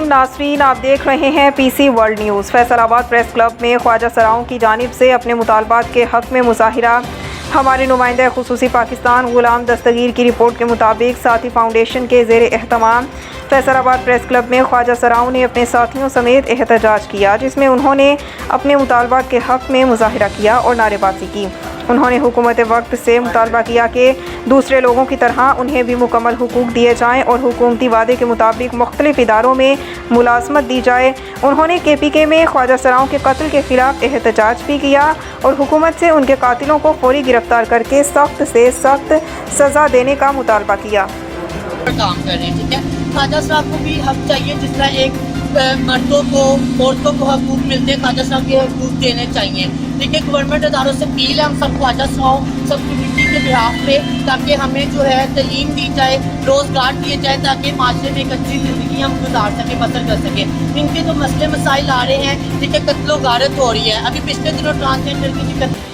नाज़रीन, आप देख रहे हैं PC world news. Faisalabad press club में ख्वाजा सराओं की जानिब से अपने मुतालबात के हक़ में मुज़ाहिरा। हमारे नुमाइंदा खुसूसी पाकिस्तान गुलाम दस्तगीर की रिपोर्ट के मुताबिक साथी फाउंडेशन के ज़ेर एहतमाम फैसलाबाद प्रेस क्लब में ख्वाजा सराओं ने अपने साथियों समेत एहतजाज किया, जिसमें उन्होंने अपने मुतालबात के हक़ में मुज़ाहिरा किया और नारेबाजी की। उन्होंने हुकूमत वक्त से मुतालबा किया कि दूसरे लोगों की तरह उन्हें भी मुकम्मल हुकूक दिए जाएँ और हुकूमती वादे के मुताबिक मुख्तलिफ इदारों में मुलाजमत दी जाए। उन्होंने KPK में ख्वाजा सराओं के कत्ल के खिलाफ एहतजाज भी किया और हुकूमत से उनके कातिलों को फौरी गिरफ्तार करके सख्त से सख्त सज़ा देने का मुतालबा किया। काम कर रहे हैं, ठीक है। ख्वाजा साहब को भी हक चाहिए, जिस तरह एक मर्दों को औरतों को हकूक मिलते हैं, ख्वाजा साहब के हकूक देने चाहिए, ठीक है। गवर्नमेंट इदारों से अपील है हम सब ख्वाजा साहब सब कम्युनिटी के बिहाफ पे, ताकि हमें जो है तलीम दी जाए, रोज़गार दिए जाए, ताकि माशरे में एक अच्छी ज़िंदगी हम गुजार सकें, बसर कर सकें। इनके जो मसले मसाइल आ रहे हैं, ठीक है, कत्लो गारत हो रही है। अभी पिछले दिनों ट्रांसजेंडर की दिक्कत